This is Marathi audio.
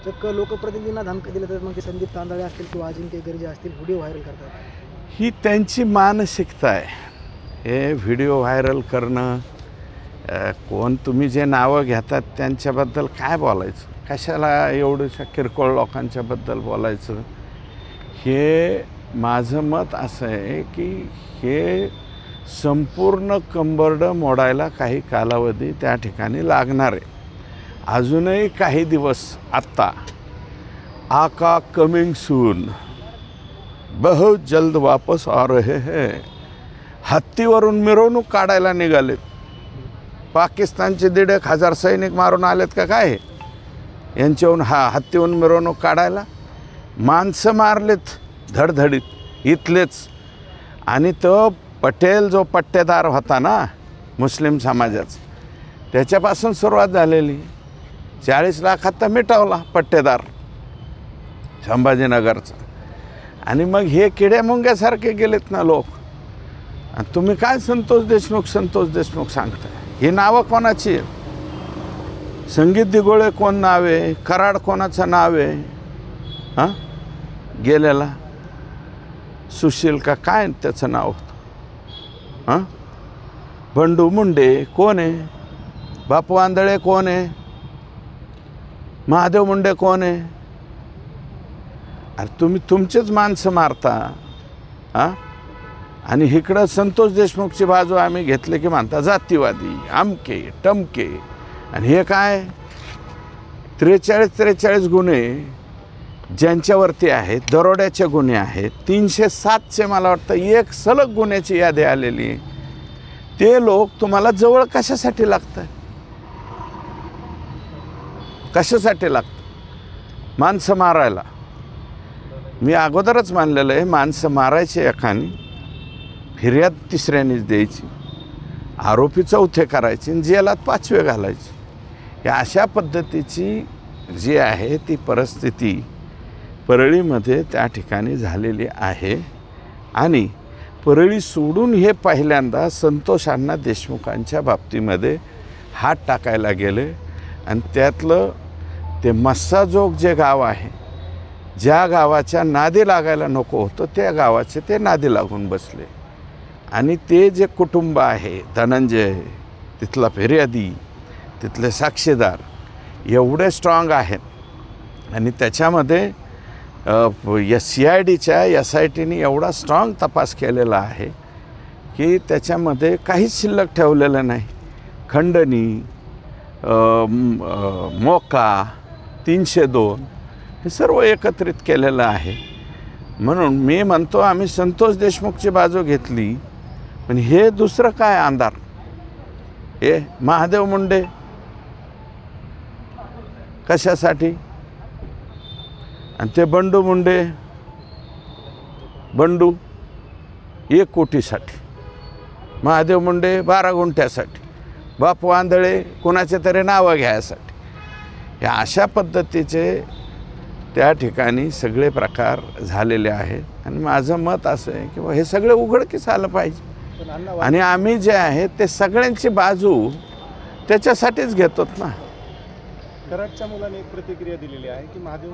तर लोकप्रतिनिधींना धमकी दिलं तर मग ते संदीप तांदळे असतील किंवा अजिंक्य गर्जे असतील व्हिडिओ व्हायरल करतात. ही त्यांची मानसिकता आहे. हे व्हिडिओ व्हायरल करणं, कोण तुम्ही जे नावं घेतात त्यांच्याबद्दल काय बोलायचं, कशाला एवढ्याशा किरकोळ लोकांच्याबद्दल बोलायचं. हे माझं मत असं आहे की हे संपूर्ण कंबरडं मोडायला काही कालावधी त्या ठिकाणी लागणार आहे. अजूनही काही दिवस आत्ता आका कमिंग सून, बहुत जल्द वापस आ रहे हैं, हत्तीवरून मिरवणूक काढायला निघालेत. पाकिस्तानचे 1,500 सैनिक मारून आलेत का काय यांच्याहून हत्तीवरून मिरवणूक काढायला. माणसं मारलेत धडधडीत इथलेच. आणि तो पटेल जो पट्टेदार होता ना मुस्लिम समाजाचा, त्याच्यापासून सुरुवात झालेली. 40 लाखात तर मिटवला पट्टेदार संभाजीनगरचा. आणि मग हे किड्या मुंग्यासारखे गेलेत ना लोक. आणि तुम्ही काय संतोष देशमुख सांगताय. ही नावं कोणाची आहेत? संगीत दिगोळे कोण नाव आहे? कराड कोणाचं नाव आहे? हां, गेलेला सुशील का काय त्याचं नाव होतं? हां, बंडू मुंडे कोण आहे? बापू आंधळे कोण आहे? महादेव मुंडे कोण आहे? अरे तुम्ही तुमचेच माणसं मारता. हां, आणि इकडं संतोष देशमुखची बाजू आम्ही घेतले की म्हणता जातीवादी आमके टमके. आणि हे काय 43 गुन्हे ज्यांच्यावरती आहेत, दरोड्याचे गुन्हे आहेत. 307चे मला वाटतं एक सलग गुन्ह्याची यादी आलेली आहे. ते लोक तुम्हाला जवळ कशासाठी लागतात? कशासाठी लागतात? माणसं मारायला. मी अगोदरच मानलेलं आहे, माणसं मारायची एकाने, फिर्याद तिसऱ्यानेच द्यायची, आरोपी चौथे करायचे आणि जेलात 5वे घालायचे. या अशा पद्धतीची जी आहे ती परिस्थिती परळीमध्ये त्या ठिकाणी झालेली आहे. आणि परळी सोडून हे पहिल्यांदा संतोष अण्णा देशमुखांच्या बाबतीमध्ये हात टाकायला गेले. आणि त्यातलं ते मस्साजोग जे गाव आहे, ज्या गावाच्या नादी लागायला नको होतं त्या गावाचे ते नादी लागून बसले. आणि ते जे कुटुंब आहे, धनंजय, तिथला फिर्यादी, तिथले साक्षीदार एवढे स्ट्रॉंग आहेत. आणि त्याच्यामध्ये CIDच्या SITने एवढा स्ट्रॉंग तपास केलेला आहे की त्याच्यामध्ये काहीच शिल्लक ठेवलेलं नाही. खंडणी, मोका, 302 हे सर्व एकत्रित केलेलं आहे. म्हणून मी म्हणतो आम्ही संतोष देशमुखची बाजू घेतली. पण हे दुसरं काय अंधार, हे महादेव मुंडे कशासाठी? आणि ते बंडू मुंडे, बंडू 1 कोटीसाठी, महादेव मुंडे 12 गुंठ्यासाठी, बापू आंधळे कुणाचे तरी नावं घ्यायसाठी. या अशा पद्धतीचे त्या ठिकाणी सगळे प्रकार झालेले आहेत. आणि माझं मत असं आहे की हे सगळे उघडकीस आलं पाहिजे. आणि आम्ही जे आहे ते सगळ्यांची बाजू त्याच्यासाठीच घेतोत ना. कराडच्या मुलाने एक प्रतिक्रिया दिलेली आहे की महादेव